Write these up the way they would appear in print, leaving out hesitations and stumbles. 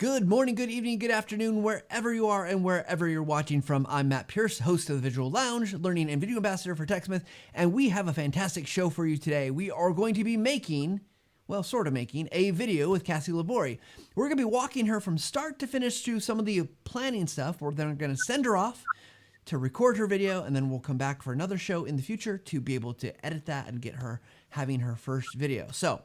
Good morning, good evening, good afternoon, wherever you are and wherever you're watching from. I'm Matt Pierce, host of the Visual Lounge, learning and video ambassador for TechSmith, and we have a fantastic show for you today. We are going to be making a video with Kassy LaBorie. We're going to be walking her from start to finish through some of the planning stuff. We're then going to send her off to record her video, and then we'll come back for another show in the future to be able to edit that and get her having her first video. So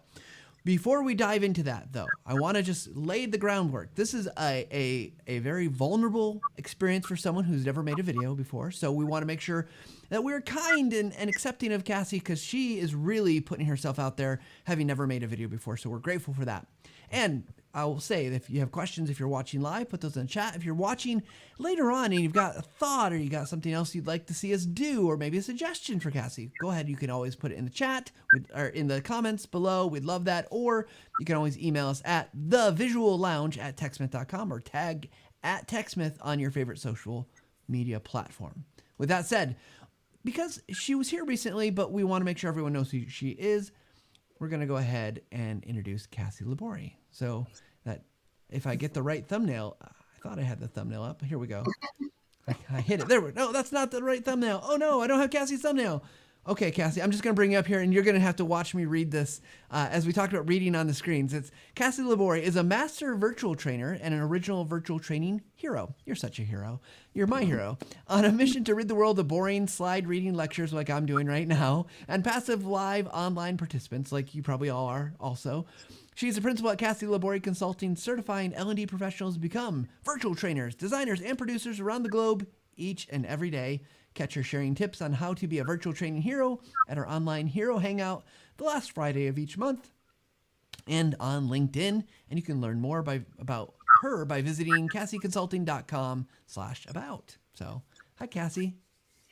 before we dive into that, though, I want to just lay the groundwork. This is a very vulnerable experience for someone who's never made a video before. So we want to make sure that we're kind and accepting of Kassy, because she is really putting herself out there, having never made a video before. So we're grateful for that. And I will say that if you have questions, if you're watching live, put those in the chat. If you're watching later on and you've got a thought or you got something else you'd like to see us do, or maybe a suggestion for Kassy, go ahead. You can always put it in the chat or in the comments below. We'd love that. Or you can always email us at thevisuallounge@techsmith.com or tag @techsmith on your favorite social media platform. With that said, because she was here recently, but we want to make sure everyone knows who she is, we're going to go ahead and introduce Kassy LaBorie. So that if I get the right thumbnail, I thought I had the thumbnail up. Here we go. I hit it. No, that's not the right thumbnail. Oh no, I don't have Kassy's thumbnail. Okay, Kassy, I'm just going to bring you up here, and you're going to have to watch me read this as we talked about reading on the screens. It's Kassy LaBorie is a master virtual trainer and an original virtual training hero. You're such a hero. You're my hero. On a mission to rid the world of boring slide reading lectures like I'm doing right now, and passive live online participants like you probably all are also. She's a principal at Kassy LaBorie Consulting, certifying L&D professionals to become virtual trainers, designers, and producers around the globe each and every day. Catch her sharing tips on how to be a virtual training hero at our online hero hangout the last Friday of each month and on LinkedIn. And you can learn more about her by visiting kassyconsulting.com/about. So, hi, Kassy.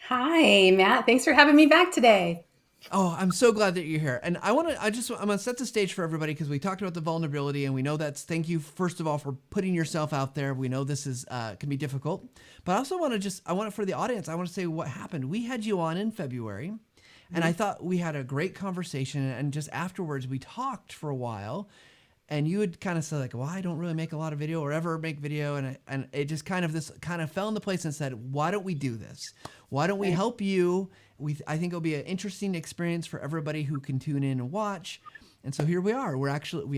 Hi, Matt. Thanks for having me back today. Oh, I'm so glad that you're here. And I'm going to set the stage for everybody, because we talked about the vulnerability, and we know thank you, first of all, for putting yourself out there. We know this is, can be difficult, but I also want to for the audience, I want to say what happened. We had you on in February, and I thought we had a great conversation, and just afterwards we talked for a while, and you would kind of say like, well, I don't really make a lot of video or ever make video. And it just kind of fell into place and said, why don't we do this? Why don't we help you? I think it'll be an interesting experience for everybody who can tune in and watch. And so here we are. We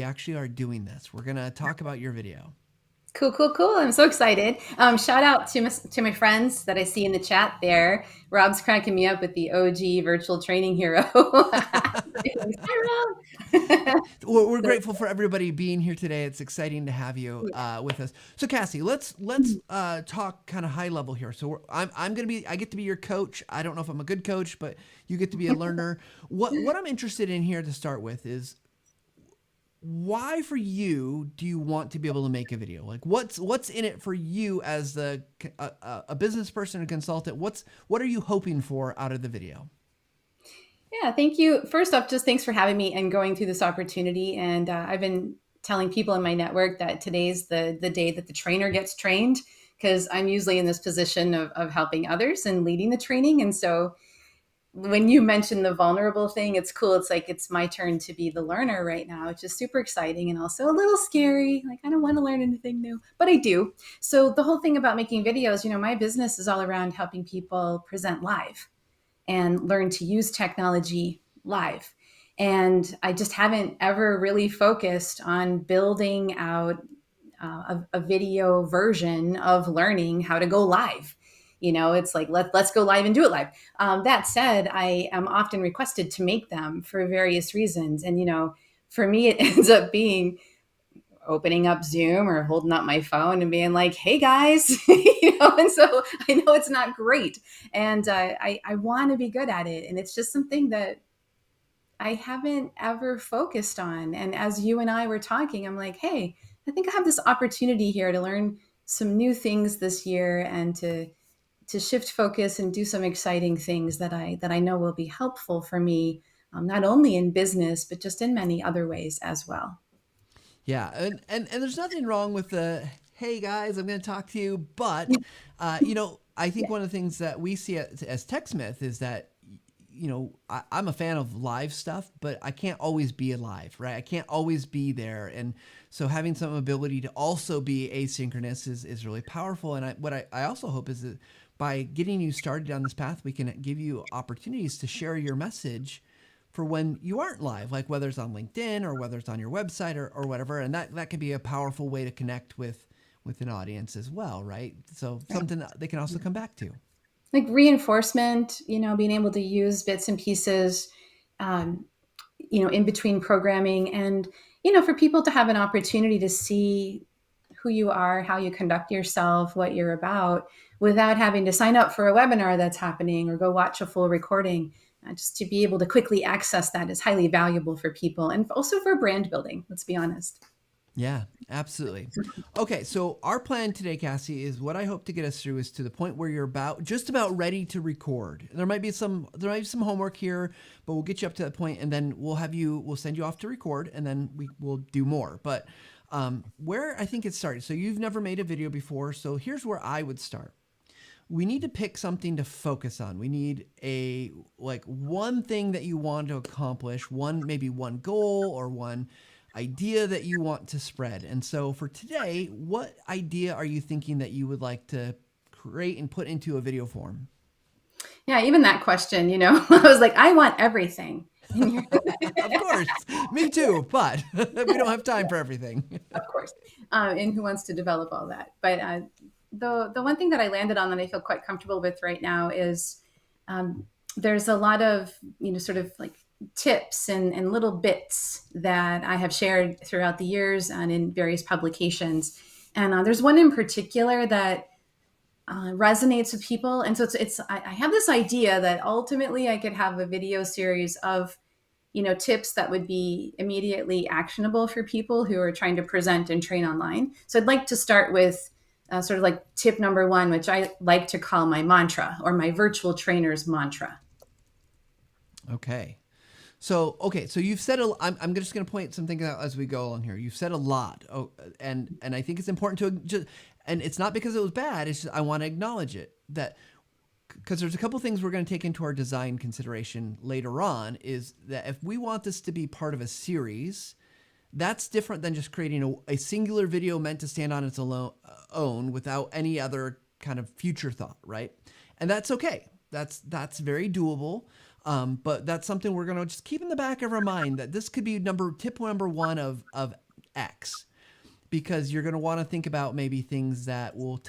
actually are doing this. We're going to talk about your video. Cool. I'm so excited. Shout out to my friends that I see in the chat there. Rob's cracking me up with the OG virtual training hero. Hi, Rob. We're grateful for everybody being here today. It's exciting to have you with us. So Kassy, let's talk kind of high level here. So I get to be your coach. I don't know if I'm a good coach, but you get to be a learner. What I'm interested in here to start with is, why for you do you want to be able to make a video? Like what's in it for you as a business person and consultant? What are you hoping for out of the video? Yeah, thank you. First off, just thanks for having me and going through this opportunity. And I've been telling people in my network that today's the day that the trainer gets trained, because I'm usually in this position of helping others and leading the training. And so when you mentioned the vulnerable thing, it's cool. It's like, it's my turn to be the learner right now, which is super exciting and also a little scary. Like, I don't want to learn anything new, but I do. So the whole thing about making videos, my business is all around helping people present live and learn to use technology live. And I just haven't ever really focused on building out a video version of learning how to go live. It's like, let's go live and do it live. That said, I am often requested to make them for various reasons. And, for me, it ends up being opening up Zoom or holding up my phone and being like, hey guys, and so I know it's not great. And I want to be good at it. And it's just something that I haven't ever focused on. And as you and I were talking, I'm like, hey, I think I have this opportunity here to learn some new things this year and to shift focus and do some exciting things that I know will be helpful for me, not only in business, but just in many other ways as well. Yeah. And there's nothing wrong with the, hey guys, I'm going to talk to you. But, I think one of the things that we see as TechSmith is that I'm a fan of live stuff, but I can't always be alive, right? I can't always be there. And so having some ability to also be asynchronous is really powerful. And I also hope is that by getting you started down this path, we can give you opportunities to share your message for when you aren't live, like whether it's on LinkedIn or whether it's on your website or whatever. And that can be a powerful way to connect with an audience as well, right? So something that they can also come back to. Like reinforcement, being able to use bits and pieces, in between programming, and, for people to have an opportunity to see who you are, how you conduct yourself, what you're about, without having to sign up for a webinar that's happening or go watch a full recording. Just to be able to quickly access that is highly valuable for people, and also for brand building, let's be honest. Yeah, absolutely. Okay, so our plan today, Kassy, is what I hope to get us through is to the point where you're just about ready to record. There might be some homework here, but we'll get you up to that point, and then we'll send you off to record, and then we'll do more. But where I think it started, so you've never made a video before, so here's where I would start. We need to pick something to focus on. We need one thing that you want to accomplish, maybe one goal or one idea that you want to spread. And so for today, what idea are you thinking that you would like to create and put into a video form? Yeah, even that question, I was like, I want everything. Of course, me too, but we don't have time for everything. Of course. And who wants to develop all that? But the one thing that I landed on that I feel quite comfortable with right now is there's a lot of, sort of like tips and little bits that I have shared throughout the years and in various publications. And there's one in particular that resonates with people. And so I have this idea that ultimately I could have a video series of, tips that would be immediately actionable for people who are trying to present and train online. So I'd like to start with sort of like tip number 1, which I like to call my mantra, or my virtual trainer's mantra. Okay. So you've said I'm just going to point something out as we go along here. You've said a lot. And I think it's important to and it's not because it was bad. It's just, I want to acknowledge it, because there's a couple things we're going to take into our design consideration later on, is that if we want this to be part of a series, that's different than just creating a singular video meant to stand on its own without any other kind of future thought, right? And that's okay. That's very doable. But that's something we're going to just keep in the back of our mind, that this could be tip number 1 of X, because you're going to want to think about maybe things that will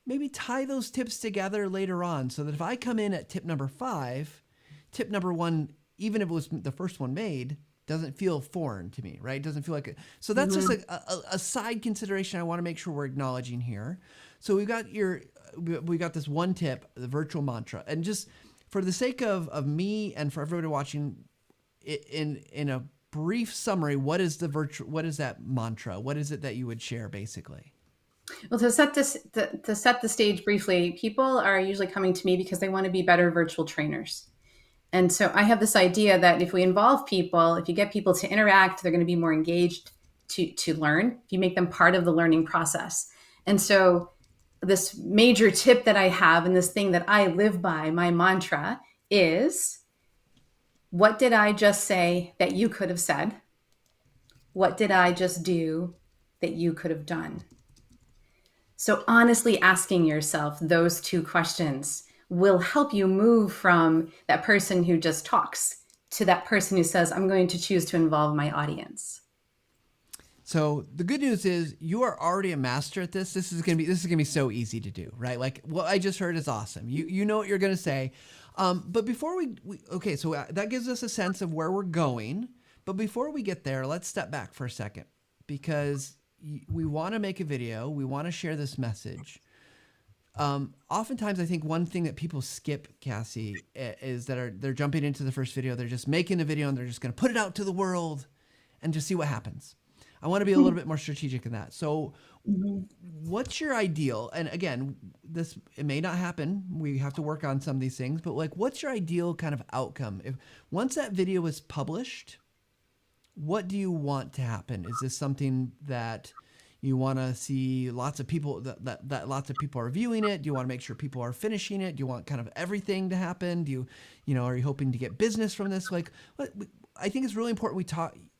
maybe tie those tips together later on, so that if I come in at tip number 5, tip number 1, even if it was the first one made, doesn't feel foreign to me, right? It doesn't feel like it. So that's just a side consideration I want to make sure we're acknowledging here. So we got this one tip, the virtual mantra, and just for the sake of me and for everybody watching, in a brief summary, what is that mantra? What is it that you would share basically? Well, to set the stage briefly, people are usually coming to me because they want to be better virtual trainers. And so I have this idea that if we involve people, if you get people to interact, they're going to be more engaged to learn, if you make them part of the learning process. And so this major tip that I have, and this thing that I live by, my mantra, is, what did I just say that you could have said? What did I just do that you could have done? So honestly asking yourself those 2 questions will help you move from that person who just talks to that person who says, I'm going to choose to involve my audience. So the good news is you are already a master at this. This is gonna be so easy to do, right? Like what I just heard is awesome. You know what you're gonna say, but before so that gives us a sense of where we're going. But before we get there, let's step back for a second, because we want to make a video. We want to share this message. Oftentimes, I think one thing that people skip, Kassy, is that they're jumping into the first video. They're just making the video and they're just going to put it out to the world and just see what happens. I want to be a little bit more strategic in that. So what's your ideal? And again, it may not happen. We have to work on some of these things, but like, what's your ideal kind of outcome? Once that video is published, what do you want to happen? Is this something that You want to see lots of people that lots of people are viewing it? Do you want to make sure people are finishing it? Do you want kind of everything to happen? Do are you hoping to get business from this? Like, I think it's really important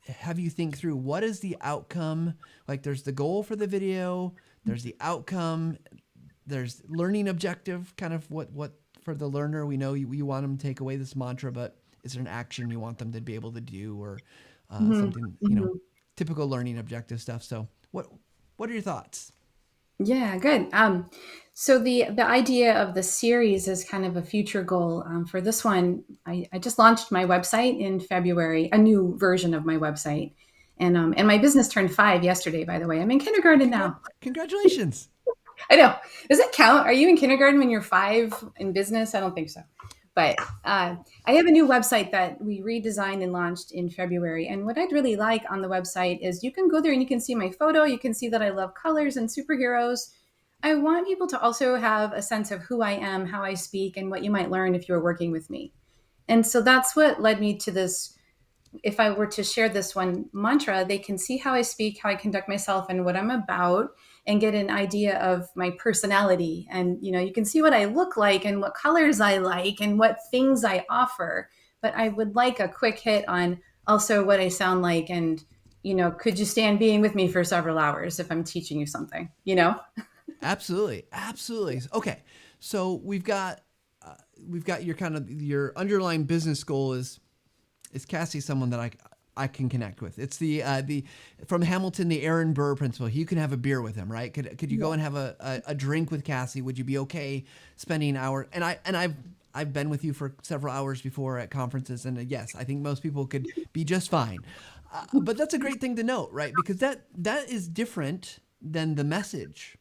have you think through what is the outcome. Like, there's the goal for the video, there's the outcome, there's learning objective, kind of what for the learner. We know you want them to take away this mantra, but is there an action you want them to be able to do, or something, typical learning objective stuff. So what are your thoughts? Yeah, good. So the idea of the series is kind of a future goal. For this one, I just launched my website in February, a new version of my website, and my business turned 5 yesterday. By the way, I'm in kindergarten now. Congratulations! I know. Does it count? Are you in kindergarten when you're 5 in business? I don't think so. But I have a new website that we redesigned and launched in February. And what I'd really like on the website is you can go there and you can see my photo. You can see that I love colors and superheroes. I want people to also have a sense of who I am, how I speak, and what you might learn if you were working with me. And so that's what led me to this. If I were to share this one mantra, they can see how I speak, how I conduct myself, and what I'm about, and get an idea of my personality. And, you can see what I look like and what colors I like and what things I offer. But I would like a quick hit on also what I sound like. And, could you stand being with me for several hours if I'm teaching you something, Absolutely. Okay. So we've got your underlying business goal is Kassy someone that I can connect with? It's the from Hamilton, the Aaron Burr principle. You can have a beer with him, right? Could you go and have a drink with Kassy? Would you be okay spending an hour? And I've been with you for several hours before at conferences, and yes, I think most people could be just fine. But that's a great thing to note, right? Because that is different than the message.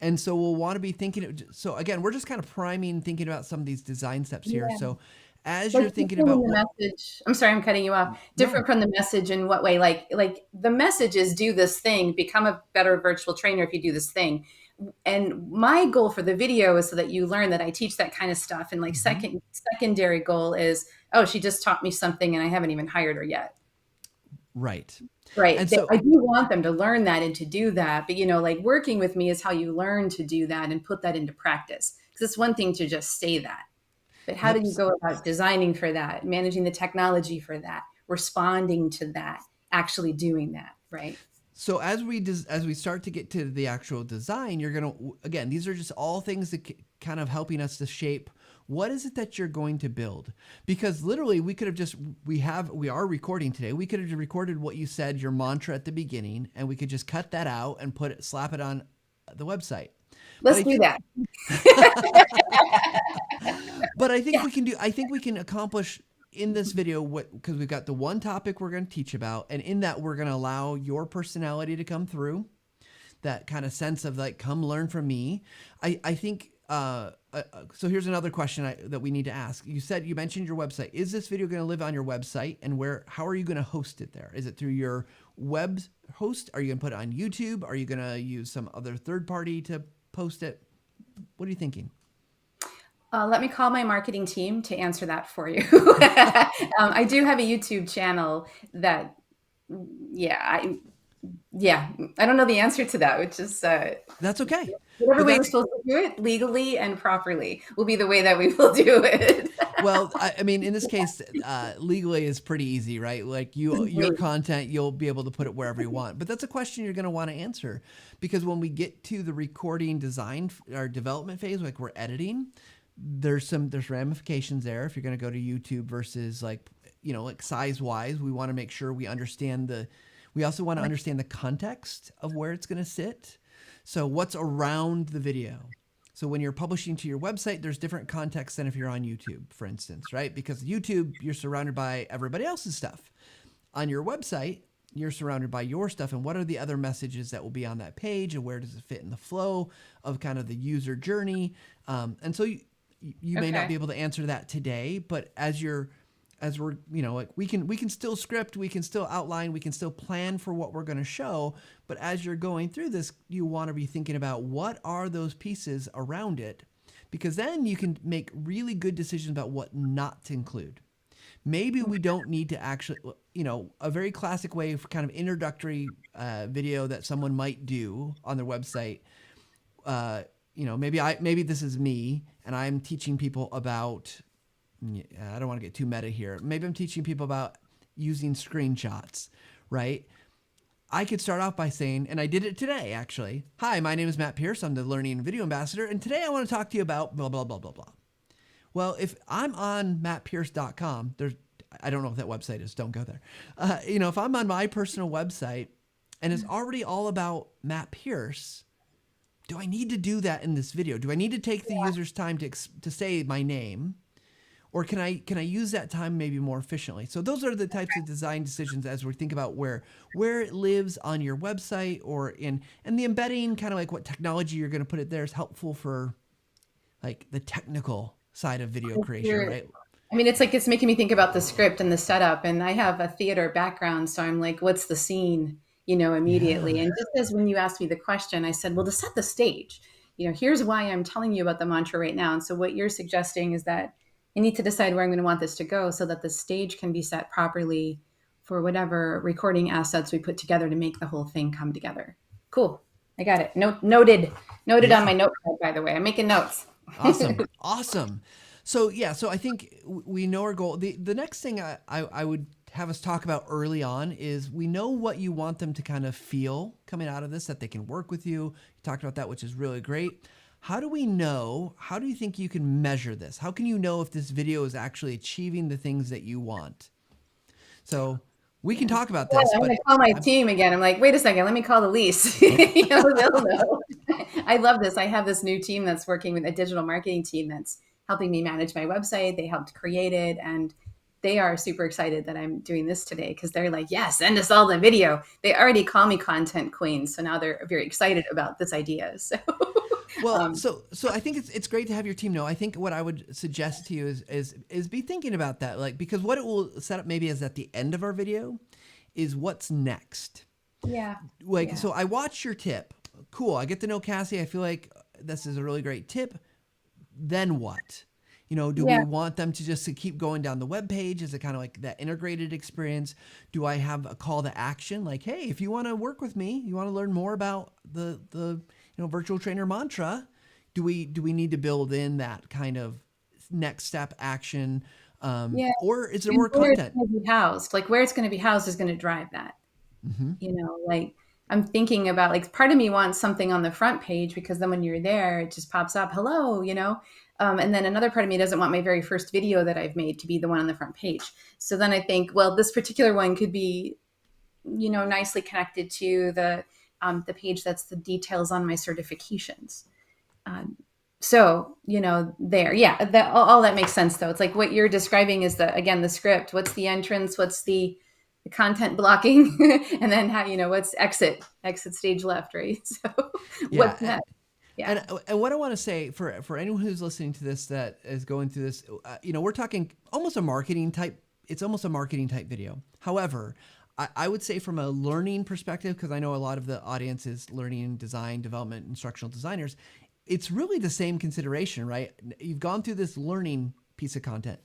And so we'll want to be thinking. So again, we're just kind of thinking about some of these design steps here. Yeah. So as you're thinking about the message, I'm sorry, I'm cutting you off. Different from the message in what way? Like the message is do this thing, become a better virtual trainer if you do this thing. And my goal for the video is so that you learn that I teach that kind of stuff. And like secondary goal is, oh, she just taught me something and I haven't even hired her yet. Right. And so I do want them to learn that and to do that. But, like working with me is how you learn to do that and put that into practice. Because it's one thing to just say that. But how do you go about designing for that, managing the technology for that, responding to that, actually doing that, right? So as we start to get to the actual design, you're going to, again, these are just all things that kind of helping us to shape what is it that you're going to build? Because literally we could have just, we are recording today. We could have recorded what you said, your mantra at the beginning, and we could just cut that out and slap it on the website. Let's do that. But I think we can accomplish in this video because we've got the one topic we're going to teach about, and in that we're going to allow your personality to come through, that kind of sense of like, come learn from me. I think, so here's another question that we need to ask. You mentioned your website. Is this video going to live on your website, and how are you going to host it there? Is it through your web host? Are you going to put it on YouTube? Are you going to use some other third party to post it? What are you thinking? Let me call my marketing team to answer that for you. I do have a YouTube channel that, I don't know the answer to that, which is that's okay. Whatever way we're supposed to do it, legally and properly, will be the way that we will do it. Well, I mean, in this case, legally is pretty easy, right? Like your content, you'll be able to put it wherever you want. But that's a question you're going to want to answer, because when we get to the recording design or development phase, like we're editing, there's ramifications there. If you're going to go to YouTube versus like size wise, we want to make sure we understand we also want to understand the context of where it's going to sit. So what's around the video? So when you're publishing to your website, there's different context than if you're on YouTube, for instance, right? Because YouTube, you're surrounded by everybody else's stuff. On your website, you're surrounded by your stuff, and what are the other messages that will be on that page, and where does it fit in the flow of kind of the user journey? And so you may not be able to answer that today, but as we're, like we can still script, we can still outline, we can still plan for what we're going to show. But as you're going through this, you want to be thinking about what are those pieces around it, because then you can make really good decisions about what not to include. maybe we don't need to actually, a very classic way for kind of introductory video that someone might do on their website. Maybe this is me and I'm teaching people about, I don't want to get too meta here. Maybe I'm teaching people about using screenshots, right? I could start off by saying, and I did it today actually. Hi, my name is Matt Pierce. I'm the Learning and Video Ambassador. And today I want to talk to you about blah, blah, blah, blah, blah. Well, if I'm on mattpierce.com, I don't know if that website is, don't go there. If I'm on my personal website and it's already all about Matt Pierce, do I need to do that in this video? Do I need to take the user's time to say my name? Or can I use that time maybe more efficiently? So those are the types of design decisions as we think about where it lives on your website and the embedding, kind of like what technology you're going to put it there is helpful for like the technical side of video creation, right? I mean, it's making me think about the script and the setup, and I have a theater background, so I'm like, what's the scene, immediately. Yeah. And just as when you asked me the question, I said, well, to set the stage, here's why I'm telling you about the mantra right now. And so what you're suggesting is that I need to decide where I'm going to want this to go so that the stage can be set properly for whatever recording assets we put together to make the whole thing come together. Cool. I got it. Noted on my notepad, by the way. I'm making notes. Awesome. So I think we know our goal. The next thing I would have us talk about early on is we know what you want them to kind of feel coming out of this, that they can work with you. You talked about that, which is really great. How do you think you can measure this? How can you know if this video is actually achieving the things that you want? So we can talk about this. I'm going to call my team again. I'm like, wait a second, let me call the lease. They'll know. I love this. I have this new team that's working with a digital marketing team that's helping me manage my website. They helped create it, and they are super excited that I'm doing this today because they're like, yeah, send us all the video. They already call me content queen. So now they're very excited about this idea. So. Well, so I think it's great to have your team know. I think what I would suggest to you is be thinking about that, like, because what it will set up maybe as at the end of our video is what's next. Yeah. So I watched your tip. Cool. I get to know Kassy. I feel like this is a really great tip. Then what? Do we want them to just keep going down the web page? Is it kind of like that integrated experience? Do I have a call to action? Like, hey, if you want to work with me, you want to learn more about the virtual trainer mantra, do we need to build in that kind of next step action? Or is there more content? Where it's going to be housed is going to drive that. Like I'm thinking about, like, part of me wants something on the front page because then when you're there, it just pops up, hello, and then another part of me doesn't want my very first video that I've made to be the one on the front page. So then I think, well, this particular one could be, nicely connected to the page that's the details on my certifications. All that makes sense though. It's like what you're describing is the script. What's the entrance? What's the content blocking? And then how, what's exit stage left, right? So what's next? Yeah. And what I want to say for anyone who's listening to this, that is going through this, we're talking almost a marketing type. It's almost a marketing type video. However, I would say from a learning perspective, because I know a lot of the audience is learning, design, development, instructional designers, it's really the same consideration, right? You've gone through this learning piece of content.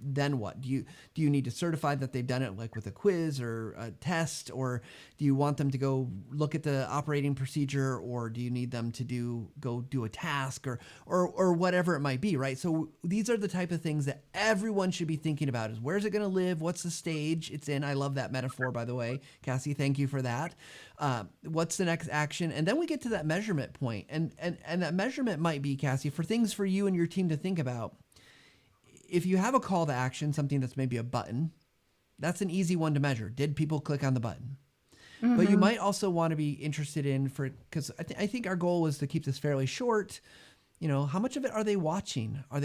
Then what? Do you need to certify that they've done it, like with a quiz or a test, or do you want them to go look at the operating procedure, or do you need them to go do a task or whatever it might be, right? So these are the type of things that everyone should be thinking about: is where's it going to live? What's the stage it's in? I love that metaphor, by the way, Kassy. Thank you for that. What's the next action? And then we get to that measurement point, and that measurement might be, Kassy, for things for you and your team to think about. If you have a call to action, something that's maybe a button, that's an easy one to measure. Did people click on the button? Mm-hmm. But you might also want to be interested in, because I think our goal was to keep this fairly short. How much of it are they watching? Are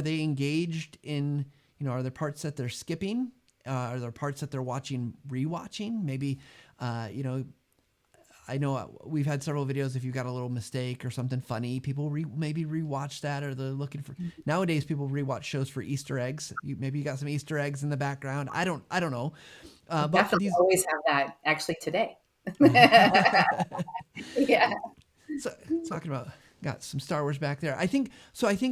they engaged in, are there parts that they're skipping? Are there parts that they're rewatching? Maybe, I know we've had several videos. If you got a little mistake or something funny, people maybe rewatch that, or they're looking for. Nowadays, people rewatch shows for Easter eggs. Maybe you got some Easter eggs in the background. I don't know. But definitely always have that. Actually, today. Yeah. So talking about, got some Star Wars back there. I think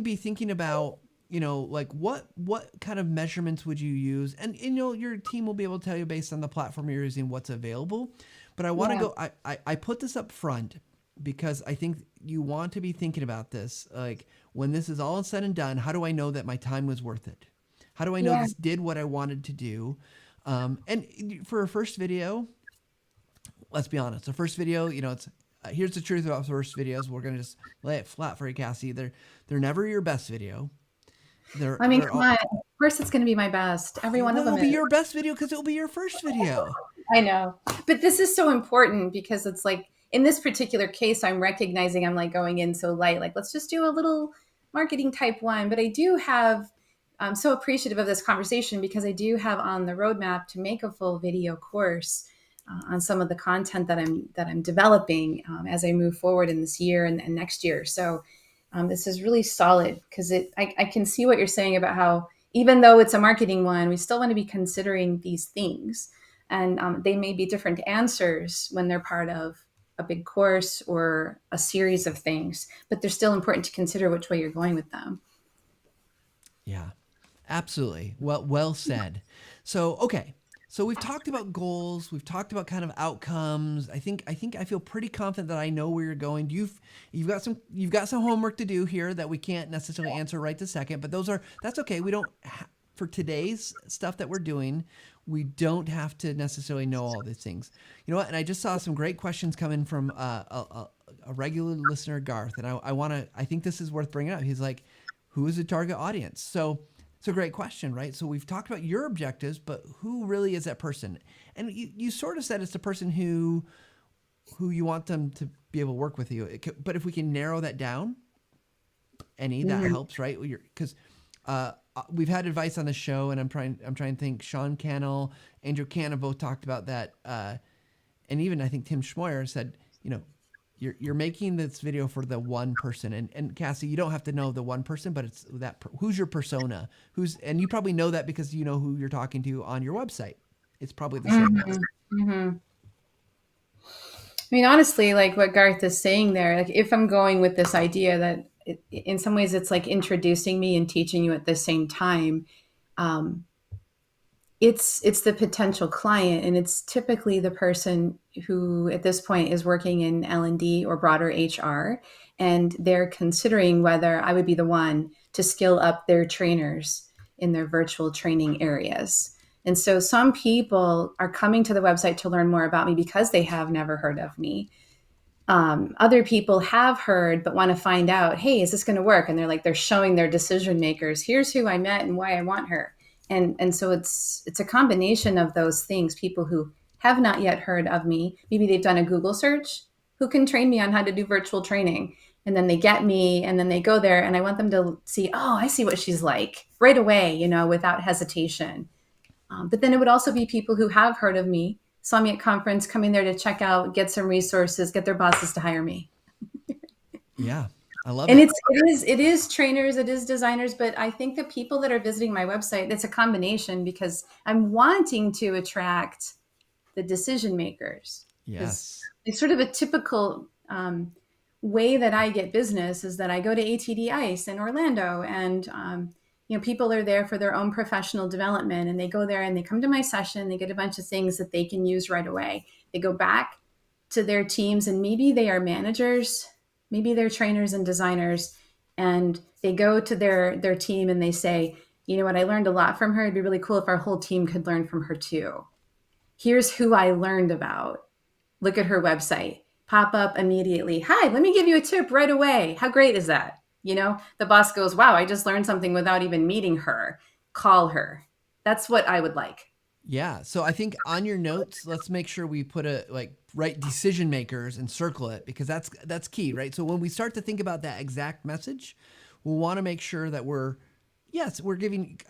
be thinking about like what kind of measurements would you use? And your team will be able to tell you based on the platform you're using what's available. But I want to Yeah. go. I put this up front because I think you want to be thinking about this. Like when this is all said and done, how do I know that my time was worth it? How do I know Yeah. this did what I wanted to do? And for a first video, let's be honest. The first video, it's here's the truth about first videos. We're gonna just lay it flat for you, Kassy. They're never your best video. I mean, They're come all, on. Of course, it's going to be my best. Every one of well, them it'll be is. your best video because it'll be your first video. I know. But this is so important because it's like in this particular case, I'm recognizing I'm like going in so light. Like, let's just do a little marketing type one. But I do have, I'm so appreciative of this conversation because I do have on the roadmap to make a full video course on some of the content that I'm developing as I move forward in this year and next year. So this is really solid because I can see what you're saying about how even though it's a marketing one, we still want to be considering these things. And they may be different answers when they're part of a big course or a series of things, but they're still important to consider which way you're going with them. Yeah, absolutely. Well said. So, okay. So we've talked about goals. We've talked about kind of outcomes. I feel pretty confident that I know where you're going. You've got some homework to do here that we can't necessarily answer right this second, but that's okay. We don't for today's stuff that we're doing, we don't have to necessarily know all these things. You know what? And I just saw some great questions come in from a regular listener, Garth, and I think this is worth bringing up. He's like, who is the target audience? So it's a great question, right? So we've talked about your objectives, but who really is that person? And you sort of said it's the person who you want them to be able to work with you. But if we can narrow that down, that helps, right? Because we've had advice on the show, and I'm trying to think. Sean Cannell, Andrew Cannon both talked about that, and even I think Tim Schmoyer said, you're making this video for the one person, and Kassy, you don't have to know the one person, but it's who's your persona, and you probably know that because you know who you're talking to on your website. It's probably the same. Mm-hmm. I mean, honestly, like what Garth is saying there, like if I'm going with this idea that in some ways it's like introducing me and teaching you at the same time, um, it's the potential client, and it's typically the person who at this point is working in L&D or broader HR, and they're considering whether I would be the one to skill up their trainers in their virtual training areas. And so some people are coming to the website to learn more about me because they have never heard of me. Other people have heard but want to find out, hey, is this going to work? And they're showing their decision makers, here's who I met and why I want her. And so it's a combination of those things. People who have not yet heard of me, maybe they've done a Google search, who can train me on how to do virtual training, and then they get me, and then they go there, and I want them to see, oh, I see what she's like right away, without hesitation. But then it would also be people who have heard of me, saw me at conference, coming there to check out, get some resources, get their bosses to hire me. Yeah, I love And it. it is trainers, it is designers, but I think the people that are visiting my website, it's a combination because I'm wanting to attract the decision makers. Yes. It's sort of a typical way that I get business is that I go to ATD ICE in Orlando, and people are there for their own professional development, and they go there and they come to my session, they get a bunch of things that they can use right away. They go back to their teams, and maybe they are managers, maybe they're trainers and designers, and they go to their team and they say, you know what, I learned a lot from her. It'd be really cool if our whole team could learn from her too. Here's who I learned about. Look at her website. Pop up immediately. Hi, let me give you a tip right away. How great is that? The boss goes, wow, I just learned something without even meeting her. Call her. That's what I would like. Yeah. So I think on your notes, let's make sure we put write decision makers and circle it, because that's key, right? So when we start to think about that exact message, we'll want to make sure that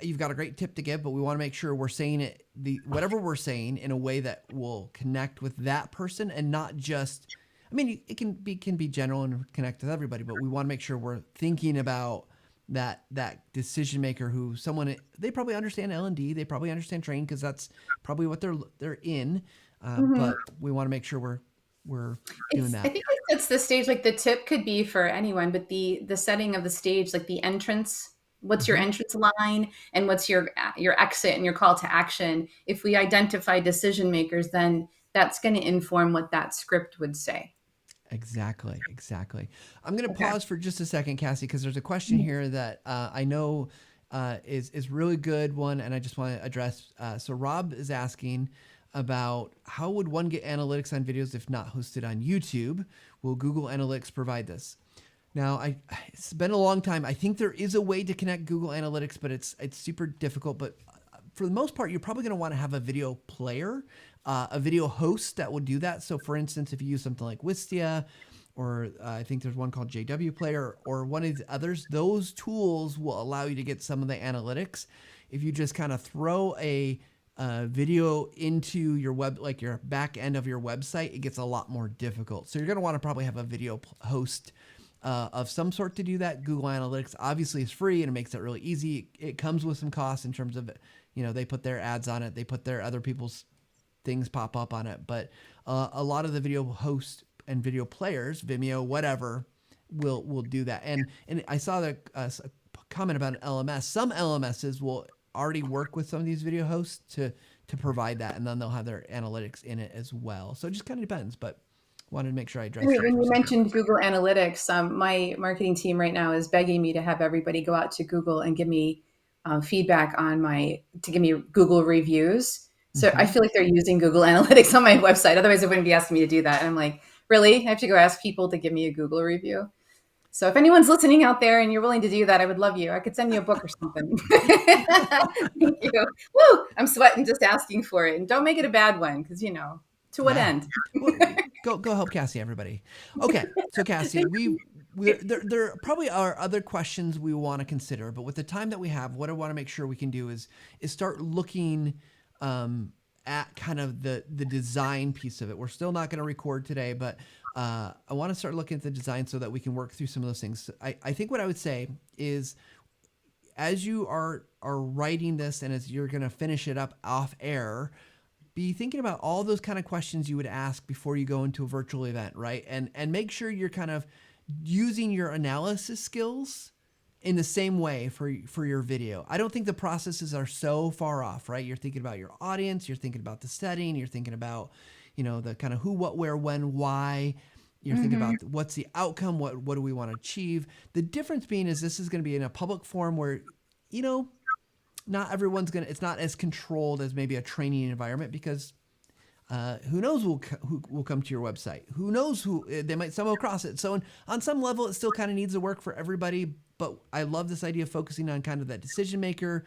you've got a great tip to give, but we want to make sure we're saying it, whatever we're saying, in a way that will connect with that person and not just, it can be general and connect with everybody, but we want to make sure we're thinking about that decision maker they probably understand L&D, they probably understand training because that's probably what they're in, but we want to make sure we're doing that. I think that's the stage. Like the tip could be for anyone, but the setting of the stage, like the entrance, what's your entrance line and what's your exit and your call to action. If we identify decision makers, then that's going to inform what that script would say. Exactly. I'm going to Okay. pause for just a second, Kassy, because there's a question here that I know is really good one, and I just want to address. So Rob is asking about how would one get analytics on videos if not hosted on YouTube? Will Google Analytics provide this? Now, it's been a long time. I think there is a way to connect Google Analytics, but it's super difficult. But for the most part, you're probably going to want to have a video player, a video host that will do that. So, for instance, if you use something like Wistia, or I think there's one called JW Player, or one of the others, those tools will allow you to get some of the analytics. If you just kind of throw a video into your web, like your back end of your website, it gets a lot more difficult. So you're going to want to probably have a video host of some sort to do that. Google Analytics obviously is free and it makes it really easy. It comes with some costs in terms of, they put their ads on it, they put their other people's things pop up on it. But a lot of the video hosts and video players, Vimeo, whatever, will do that. And I saw a comment about an LMS. Some LMSs will already work with some of these video hosts to provide that, and then they'll have their analytics in it as well. So it just kind of depends, but wanted to make sure I addressed that. When you mentioned Google Analytics, my marketing team right now is begging me to have everybody go out to Google and give me feedback to give me Google reviews. So I feel like they're using Google Analytics on my website. Otherwise, they wouldn't be asking me to do that. And I'm like, really? I have to go ask people to give me a Google review? So if anyone's listening out there and you're willing to do that, I would love you. I could send you a book or something. Thank you. Woo! I'm sweating just asking for it. And don't make it a bad one, because, to what end? Well, go help Kassy, everybody. Okay, so Kassy, there probably are other questions we want to consider, but with the time that we have, what I want to make sure we can do is start looking at kind of the design piece of it. We're still not going to record today, but I want to start looking at the design so that we can work through some of those things. I think what I would say is, as you are writing this and as you're going to finish it up off air, be thinking about all those kind of questions you would ask before you go into a virtual event, right? And make sure you're kind of using your analysis skills in the same way for your video. I don't think the processes are so far off, right? You're thinking about your audience, you're thinking about the setting, you're thinking about, the kind of who, what, where, when, why. You're thinking about what's the outcome, what do we want to achieve. The difference being is this is going to be in a public forum where, not everyone's it's not as controlled as maybe a training environment, because who knows who will come to your website? Who knows who they might stumble across it. So on some level, it still kind of needs to work for everybody. But I love this idea of focusing on kind of that decision maker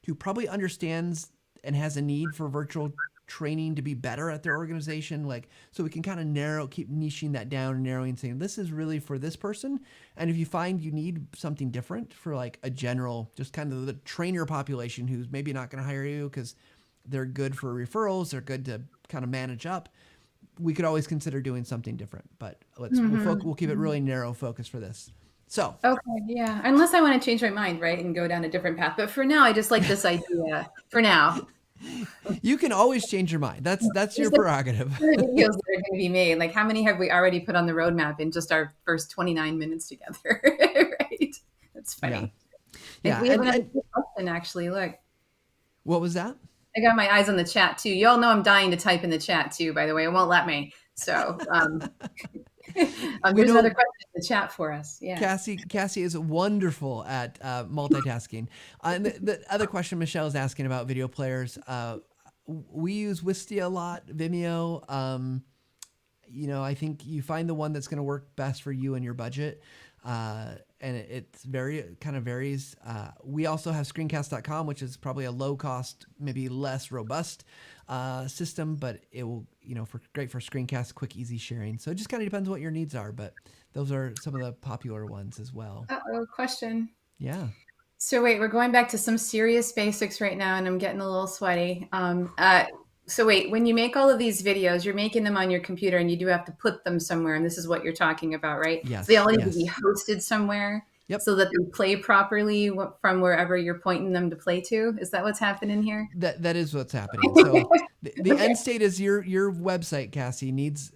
who probably understands and has a need for virtual training to be better at their organization. So we can kind of keep niching that down and narrowing and saying, this is really for this person. And if you find you need something different for like a general, just kind of the trainer population who's maybe not going to hire you because they're good for referrals, they're good to kind of manage up, we could always consider doing something different. But we'll keep it really narrow focus for this. So. Okay, yeah. Unless I want to change my mind, right, and go down a different path. But for now, I just like this idea for now. You can always change your mind. That's your prerogative. Videos that are going to be made. Like, how many have we already put on the roadmap in just our first 29 minutes together? Right? That's funny. Yeah. We have another question, actually. Look. What was that? I got my eyes on the chat too. You all know I'm dying to type in the chat too, by the way. It won't let me. So here's another question in the chat for us. Yeah. Kassy is wonderful at multitasking. And the other question Michelle is asking about video players. We use Wistia a lot, Vimeo. I think you find the one that's going to work best for you and your budget. And it's kind of varies. We also have screencast.com, which is probably a low cost, maybe less robust system, but it will, great for screencast, quick, easy sharing. So it just kind of depends what your needs are, but those are some of the popular ones as well. Question. Yeah. So wait, we're going back to some serious basics right now, and I'm getting a little sweaty. So wait, when you make all of these videos, you're making them on your computer and you do have to put them somewhere. And this is what you're talking about, right? Yes. So they all need to be hosted somewhere. Yep. So that they play properly from wherever you're pointing them to play to. Is that what's happening here? That is what's happening. So the end state is your website, Kassy, needs,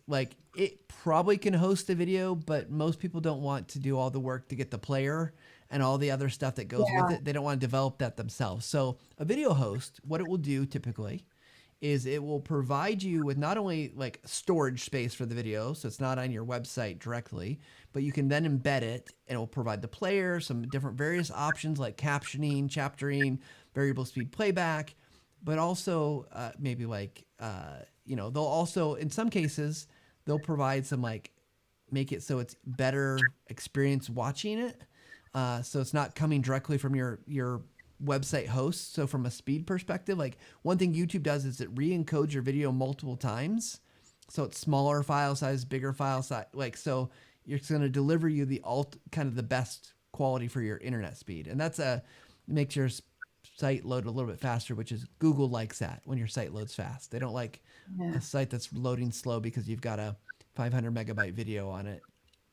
it probably can host a video, but most people don't want to do all the work to get the player and all the other stuff that goes with it. They don't want to develop that themselves. So a video host, what it will do typically is it will provide you with not only like storage space for the video, so it's not on your website directly, but you can then embed it and it will provide the player some different various options like captioning, chaptering, variable speed playback, but also maybe like, they'll also, in some cases, they'll provide some like, make it so it's better experience watching it. So it's not coming directly from your website host. So from a speed perspective, like one thing YouTube does is it re-encodes your video multiple times. So it's smaller file size, bigger file size. Like, so it's going to deliver you the kind of the best quality for your internet speed. And that's makes your site load a little bit faster, which is Google likes that when your site loads fast. They don't like a site that's loading slow because you've got a 500 megabyte video on it.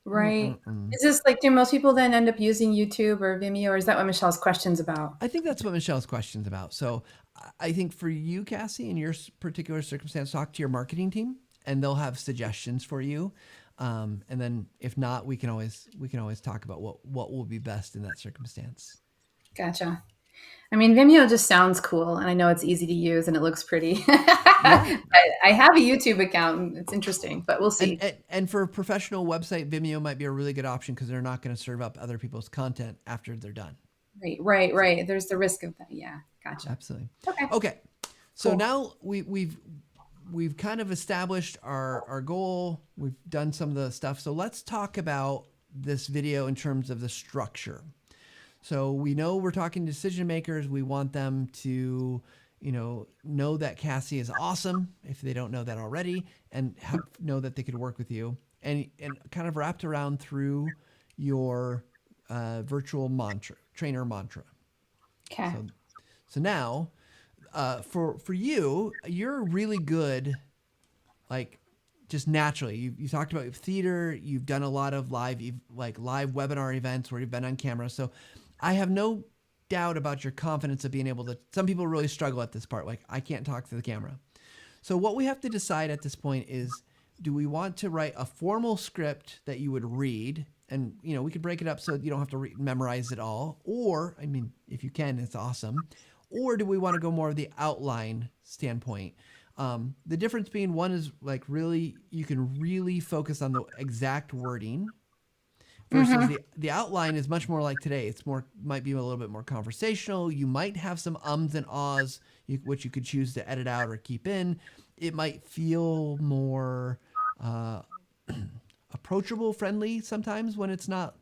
Right. Is this like, do most people then end up using YouTube or Vimeo, or is that what Michelle's question's about? I think that's what Michelle's question's about. So I think for you, Kassy, in your particular circumstance, talk to your marketing team and they'll have suggestions for you. And then if not, we can always talk about what will be best in that circumstance. Gotcha. I mean, Vimeo just sounds cool, and I know it's easy to use and it looks pretty. I have a YouTube account, and it's interesting, but we'll see. And for a professional website, Vimeo might be a really good option because they're not going to serve up other people's content after they're done. Right. There's the risk of that. Yeah, gotcha. Absolutely. Okay. So now we've kind of established our goal. We've done some of the stuff. So let's talk about this video in terms of the structure. So we know we're talking to decision makers. We want them to, know that Kassy is awesome if they don't know that already, and know that they could work with you, and kind of wrapped around through your virtual trainer mantra. Okay. So now, for you, you're really good, like just naturally. You talked about theater. You've done a lot of live webinar events where you've been on camera. So I have no doubt about your confidence of being able to. Some people really struggle at this part. Like, I can't talk to the camera. So what we have to decide at this point is, do we want to write a formal script that you would read? And, we could break it up so you don't have to memorize it all. Or, I mean, if you can, it's awesome. Or do we want to go more of the outline standpoint? The difference being, one is like really, you can really focus on the exact wording, versus the outline is much more like today. It's might be a little bit more conversational. You might have some ums and ahs, which you could choose to edit out or keep in. It might feel more approachable, friendly sometimes when it's not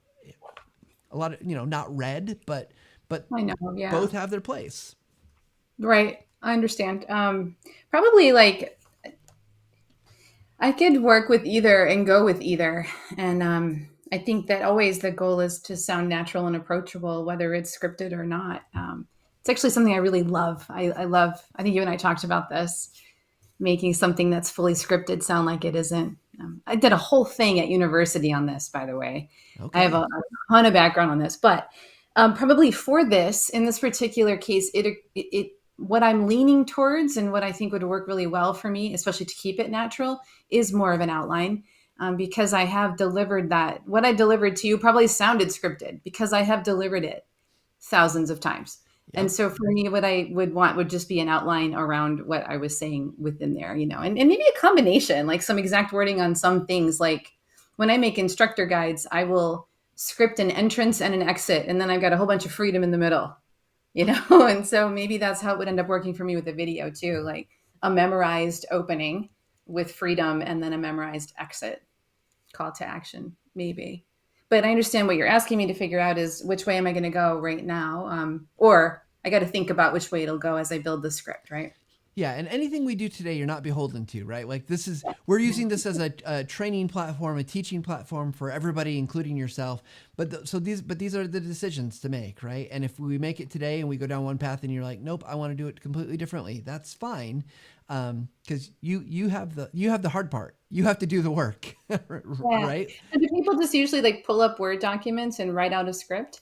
a lot of, not red, but I know, yeah. Both have their place. Right. I understand. Probably like I could work with either and go with either. And I think that always the goal is to sound natural and approachable, whether it's scripted or not. It's actually something I really love. I think you and I talked about this, making something that's fully scripted sound like it isn't. I did a whole thing at university on this, by the way. Okay. I have a ton of background on this, but probably for this, in this particular case, what I'm leaning towards and what I think would work really well for me, especially to keep it natural, is more of an outline. Because I have delivered that. What I delivered to you probably sounded scripted because I have delivered it thousands of times. Yep. And so for me, what I would want would just be an outline around what I was saying within there, and maybe a combination, like some exact wording on some things. Like when I make instructor guides, I will script an entrance and an exit, and then I've got a whole bunch of freedom in the middle, and so maybe that's how it would end up working for me with the video too, like a memorized opening with freedom and then a memorized exit call to action, maybe. But I understand what you're asking me to figure out is which way am I going to go right now? Or I got to think about which way it'll go as I build the script, right? Yeah. And anything we do today, you're not beholden to, right? Like we're using this as a training platform, a teaching platform for everybody, including yourself. But these are the decisions to make, right? And if we make it today and we go down one path and you're like, nope, I want to do it completely differently, that's fine. Because you have the hard part. You have to do the work, right? And do people just usually like pull up Word documents and write out a script?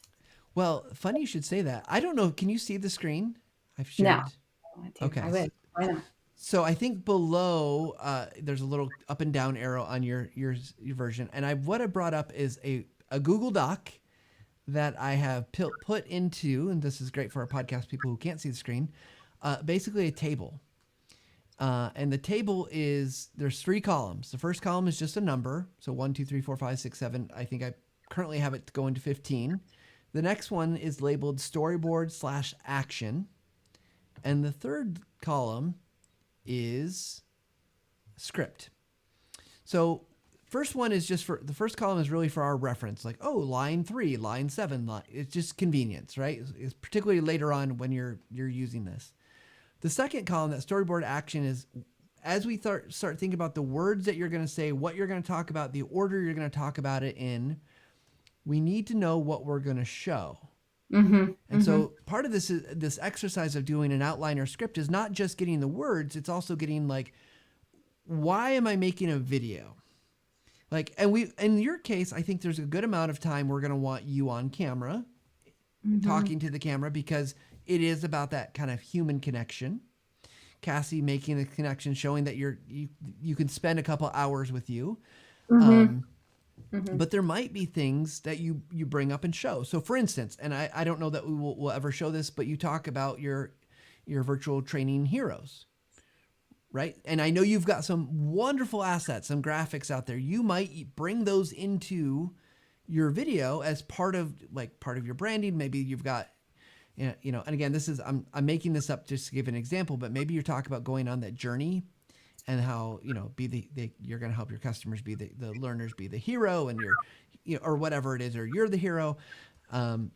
Well, funny you should say that. I don't know. Can you see the screen? I've shared. No. Okay. I would. Why not? So I think below there's a little up and down arrow on your version, and what I brought up is a Google Doc that I have put into, and this is great for our podcast people who can't see the screen, basically a table. And the table is, there's 3 columns. The first column is just a number. So 1, 2, 3, 4, 5, 6, 7. I think I currently have it going to 15. The next one is labeled storyboard/action. And the third column is script. So first one is just the first column is really for our reference. Like, oh, line 3, line 7. It's just convenience, right? It's particularly later on when you're using this. The second column, that storyboard action, is as we start thinking about the words that you're going to say, what you're going to talk about, the order you're going to talk about it in, we need to know what we're going to show. And so part of this exercise of doing an outline or script is not just getting the words, it's also getting like, why am I making a video? Like, and in your case, I think there's a good amount of time we're going to want you on camera, talking to the camera, because it is about that kind of human connection. Kassy making the connection, showing that you can spend a couple hours with you. But there might be things that you bring up and show. So for instance, and I don't know that we'll ever show this, but you talk about your virtual training heroes, right? And I know you've got some wonderful assets, some graphics out there. You might bring those into your video as part of your branding. Maybe you've got, and again, I'm making this up just to give an example, but maybe you're talking about going on that journey and how, you're going to help your customers be the learners be the hero, and or whatever it is, or you're the hero.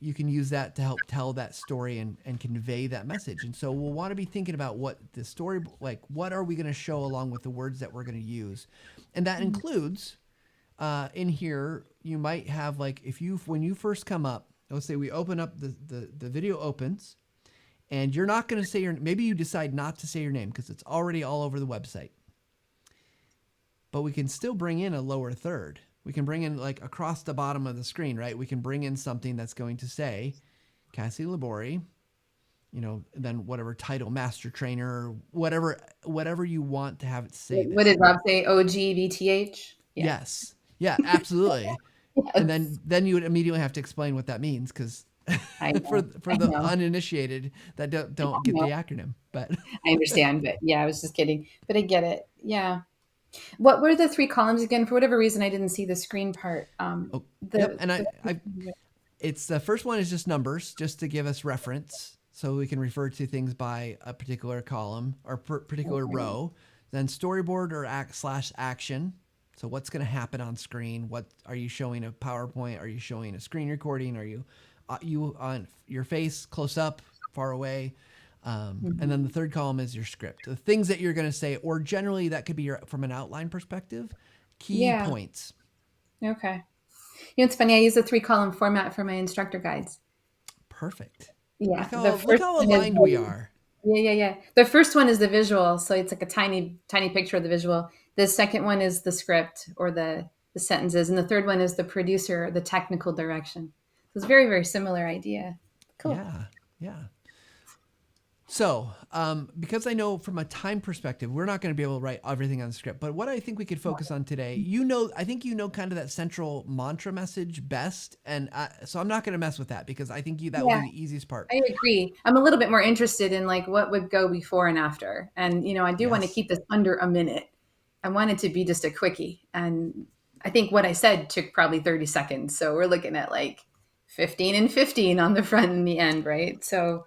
You can use that to help tell that story and convey that message. And so we'll want to be thinking about what the story, like, what are we going to show along with the words that we're going to use? And that includes, in here, you might have, like, when you first come up, let's say we open up, the video opens, and you're not going to say maybe you decide not to say your name because it's already all over the website. But we can still bring in a lower third. We can bring in, like, across the bottom of the screen, right? We can bring in something that's going to say Kassy LaBorie, then whatever title, master trainer, whatever you want to have it say. What did Rob say? OGVTH? Yeah. Yes. Yeah, absolutely. Yes. And then you would immediately have to explain what that means, because for the uninitiated that don't get the acronym. But I understand. But yeah, I was just kidding. But I get it. Yeah. What were the 3 columns again? For whatever reason, I didn't see the screen part. It's the first one is just numbers, just to give us reference, so we can refer to things by a particular column or particular row. Then storyboard or action. So what's going to happen on screen? What are you showing, a PowerPoint? Are you showing a screen recording? Are you on your face, close up, far away? And then the third column is your script, the things that you're going to say, or generally that could be from an outline perspective, key points. Okay. It's funny. I use a 3-column format for my instructor guides. Perfect. Yeah. Look how aligned we are. Yeah. The first one is the visual. So it's like a tiny, tiny picture of the visual. The second one is the script or the sentences. And the third one is the producer, the technical direction. So it's a very, very similar idea. Cool. Yeah. So, because I know from a time perspective, we're not going to be able to write everything on the script, but what I think we could focus on today, I think kind of that central mantra message best. And so I'm not going to mess with that, because I think that will be the easiest part. I agree. I'm a little bit more interested in, like, what would go before and after. And, I do want to keep this under a minute. I want it to be just a quickie. And I think what I said took probably 30 seconds. So we're looking at like 15 and 15 on the front and the end, right? So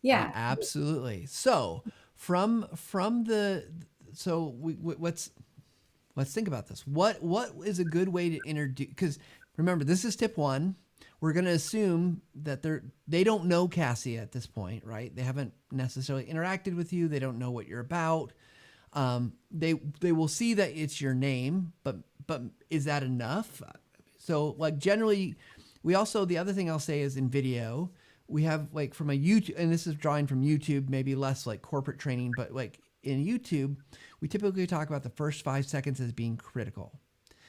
yeah, absolutely. So let's think about this. What is a good way to introduce? Because remember, this is tip 1. We're going to assume that they don't know Kassy at this point, right? They haven't necessarily interacted with you. They don't know what you're about. They will see that it's your name, but is that enough? So, like, generally, we also, the other thing I'll say is, in video, we have, like, from a YouTube, and this is drawing from YouTube, maybe less like corporate training, but like in YouTube, we typically talk about the first 5 seconds as being critical.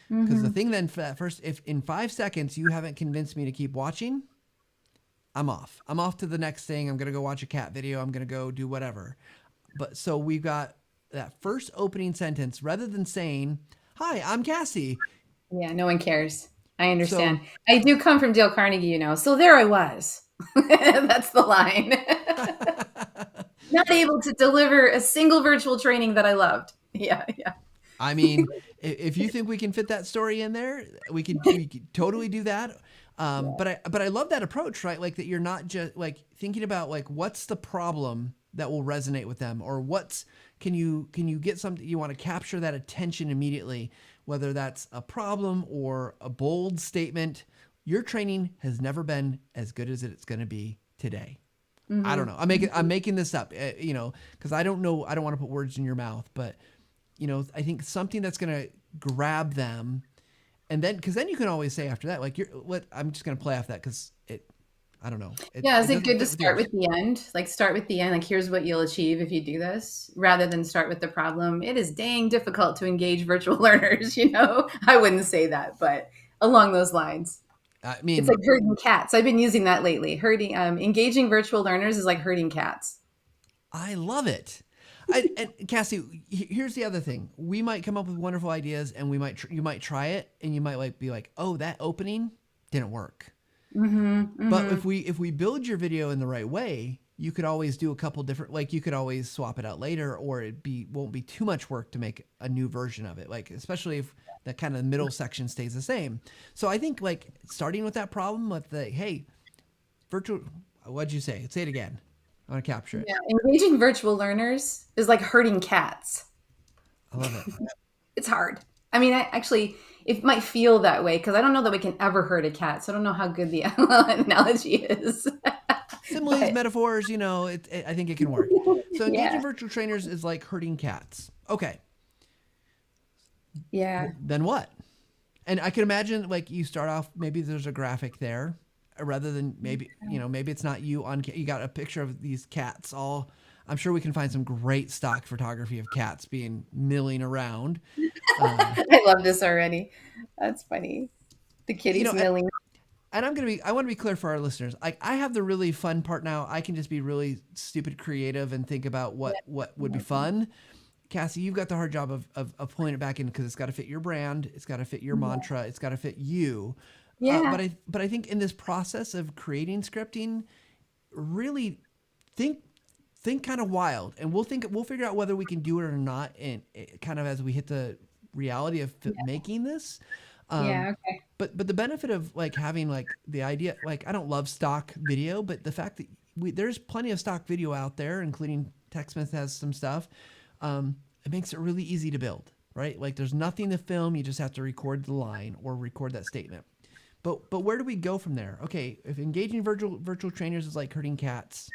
Because the thing then, for that first, if in 5 seconds you haven't convinced me to keep watching, I'm off. I'm off to the next thing. I'm going to go watch a cat video. I'm going to go do whatever. But so we've got that first opening sentence, rather than saying, "Hi, I'm Kassy." Yeah, no one cares. I understand. So I do come from Dale Carnegie, so there I was. That's the line. Not able to deliver a single virtual training that I loved. Yeah, yeah. I mean, if you think we can fit that story in there, we could totally do that. Yeah. But I love that approach, right? Like that you're not just like thinking about like what's the problem that will resonate with them, or what's can you get something you want to capture that attention immediately, whether that's a problem or a bold statement. Your training has never been as good as it's going to be today. I don't Mm-hmm. know. I'm making this up, because I don't know. I don't want to put words in your mouth, but I think something that's going to grab them, and then because then you can always say after that, like, you're what I'm just going to play off that because I don't know, Yeah, is it it doesn't good to fit with start yours. with the end? Like start with the end, like here's what you'll achieve if you do this, rather than start with the problem. It is dang difficult to engage virtual learners. I wouldn't say that, but along those lines. I It's mean, like herding cats. I've been using that lately. Herding engaging virtual learners is like herding cats. I love it. And Cassie, here's the other thing. We might come up with wonderful ideas, and you might try it, and you might like be like, oh, that opening didn't work. Mhm. But Mhm. if we build your video in the right way, you could always do a couple different, like you could always swap it out later, or won't be too much work to make a new version of it. Like especially if that kind of middle section stays the same. So I think like starting with that problem with the hey, virtual, what'd you say? Say it again. I want to capture it. Yeah, engaging virtual learners is like herding cats. I love it. It's hard. I mean, actually, it might feel that way because I don't know that we can ever herd a cat. So I don't know how good the analogy is. Similes, But metaphors, I think it can work. So engaging yeah, virtual trainers is like herding cats. Okay, yeah, then what? And I can imagine like you start off, maybe there's a graphic there, rather than maybe it's not you on. You got a picture of these cats all. I'm sure we can find some great stock photography of cats being milling around. Uh, I love this already. That's funny. The you kitty's know, milling. and I want to be clear for our listeners. Like I have the really fun part now. I can just be really stupid creative and think about what would be fun. Cassie, you've got the hard job of pulling it back in because it's got to fit your brand, it's got to fit your mantra, it's got to fit you. Yeah, But I think in this process of creating scripting, really think kind of wild, and we'll figure out whether we can do it or not, and kind of as we hit the reality of making this. Um, yeah, okay. but the benefit of like having like the idea, like I don't love stock video, but the fact that there's plenty of stock video out there, including TechSmith has some stuff. It makes it really easy to build, right? Like there's nothing to film. You just have to record the line or record that statement. But where do we go from there? Okay, if engaging virtual trainers is like herding cats,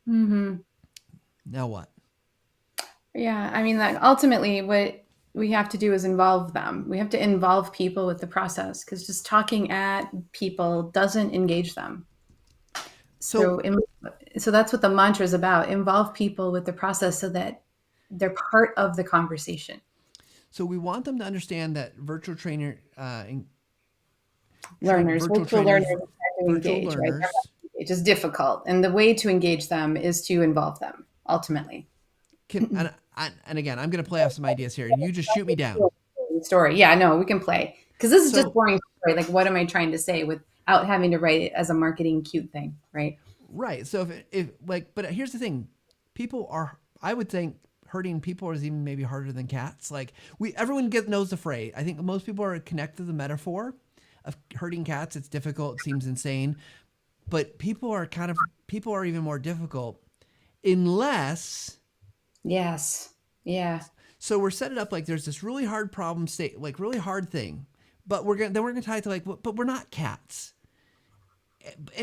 Hmm. now what? Yeah, I mean, like ultimately, what we have to do is involve them. We have to involve people with the process because just talking at people doesn't engage them. So So, so that's what the mantra is about. Involve people with the process so that they're part of the conversation. so we want them to understand that Learners, virtual virtual learners trainers, are trying to virtual engage, right? learners It's just difficult, and the way to engage them is to involve them. Ultimately, can and again, I'm going to play off some ideas here, and you just shoot me down. story. Yeah, no, we can play because this is just So boring story. Like, what am I trying to say without having to write it as a marketing cute thing, right? right, so if like, but here's the thing, people are, I would think herding people is even maybe harder than cats. Like everyone knows the phrase. I think most people are connected to the metaphor of herding cats. It's difficult. It seems insane, but people are even more difficult unless. Yes. Yeah. So we're set it up like there's this really hard problem state, like really hard thing, but we're gonna tie it to like, but we're not cats.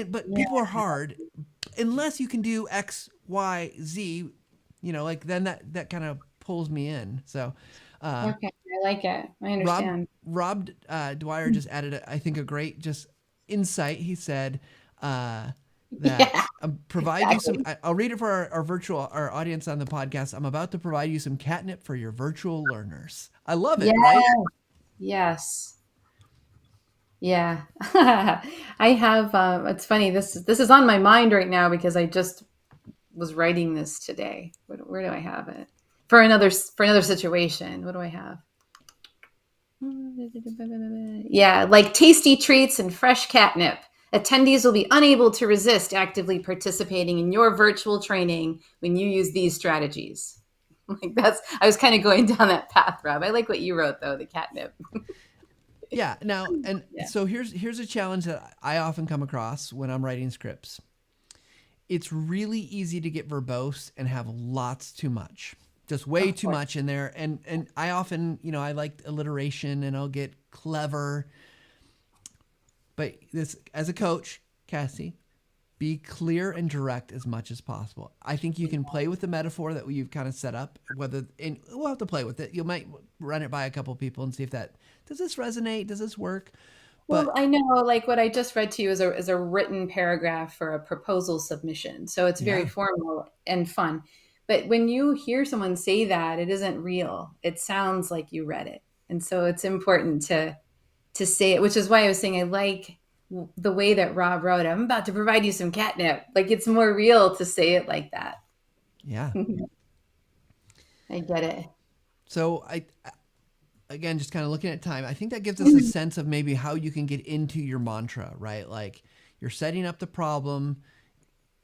But Yeah. people are hard unless you can do X, Y, Z. Like then that kind of pulls me in. So uh, Okay. I like it. I Rob understand. Rob Dwyer just added, I think, a great just insight. He said that Yeah. provide you some. Exactly. I'll read it for our audience on the podcast. I'm about to provide you some catnip for your virtual learners. I love it, Yeah. right? Yes. Yeah. I have. It's funny. This is on my mind right now because I just was writing this today. Where do I have it? For another situation. What do I have? Yeah, like tasty treats and fresh catnip. Attendees will be unable to resist actively participating in your virtual training when you use these strategies. Like I was kind of going down that path, Rob. I like what you wrote though, the catnip. Yeah. Now, and Yeah. so here's a challenge that I often come across when I'm writing scripts. It's really easy to get verbose and have lots too much, just way too much in there. And I often, I like alliteration and I'll get clever. But this, as a coach, Kassy, be clear and direct as much as possible. I think you can play with the metaphor that you've kind of set up, and we'll have to play with it. You might run it by a couple people and see if does this resonate? Does this work? Well, But I know, like what I just read to you is a written paragraph for a proposal submission. So it's very yeah, formal and fun. But when you hear someone say that, it isn't real. It sounds like you read it. And so it's important to say it, which is why I was saying I like the way that Rob wrote it. I'm about to provide you some catnip. Like it's more real to say it like that. yeah. I get it. So again, just kind of looking at time, I think that gives us a sense of maybe how you can get into your mantra, right? Like you're setting up the problem,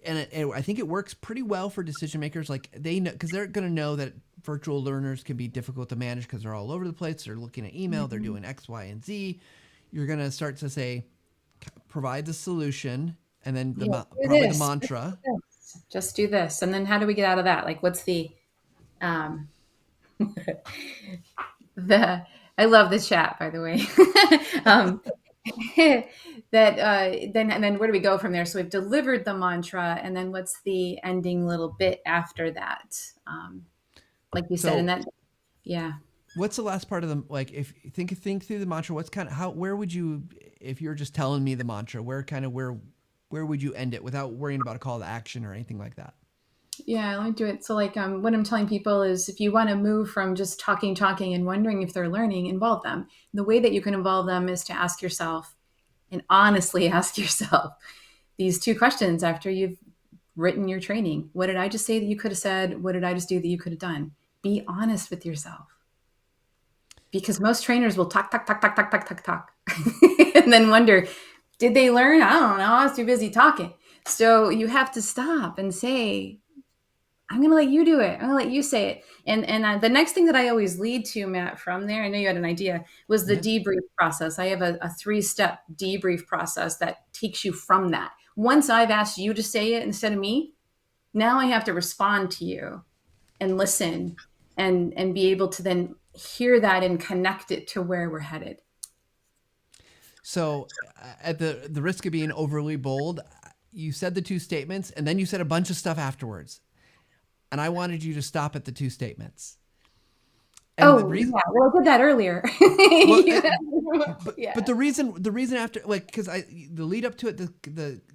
and I think it works pretty well for decision makers. Like they know, because they're going to know that virtual learners can be difficult to manage because they're all over the place. They're looking at email, they're doing X, Y, and Z. You're going to start to say, provide the solution, and then Yeah, do probably the this. mantra. Just do this. And then how do we get out of that? Like what's um the I love the chat, by the way. um, then where do we go from there? So we've delivered the mantra, and then what's the ending little bit after that? Like you said, and So that yeah. what's the last part of the, like, if you think through the mantra, what's kind of where would you, if you're just telling me the mantra, where would you end it without worrying about a call to action or anything like that? Yeah, let me do it. So, like, what I'm telling people is if you want to move from just talking, and wondering if they're learning, involve them. The way that you can involve them is to ask yourself and honestly ask yourself these two questions after you've written your training. What did I just say that you could have said? What did I just do that you could have done? Be honest with yourself. Because most trainers will talk, talk, talk, talk, talk, talk, talk, talk, and then wonder, did they learn? I don't know. I was too busy talking. So you have to stop and say, I'm going to let you do it. I'm going to let you say it. And the next thing that I always lead to, Matt, from there, I know you had an idea, was the Yeah. debrief process. I have a 3-step debrief process that takes you from that. Once I've asked you to say it instead of me, now I have to respond to you and listen and be able to then hear that and connect it to where we're headed. So at the risk of being overly bold, you said the two statements and then you said a bunch of stuff afterwards. And I wanted you to stop at the two statements. And the Oh, reason, yeah. Well, I did that earlier. well, Yeah. but the reason after, like, because the lead up to it,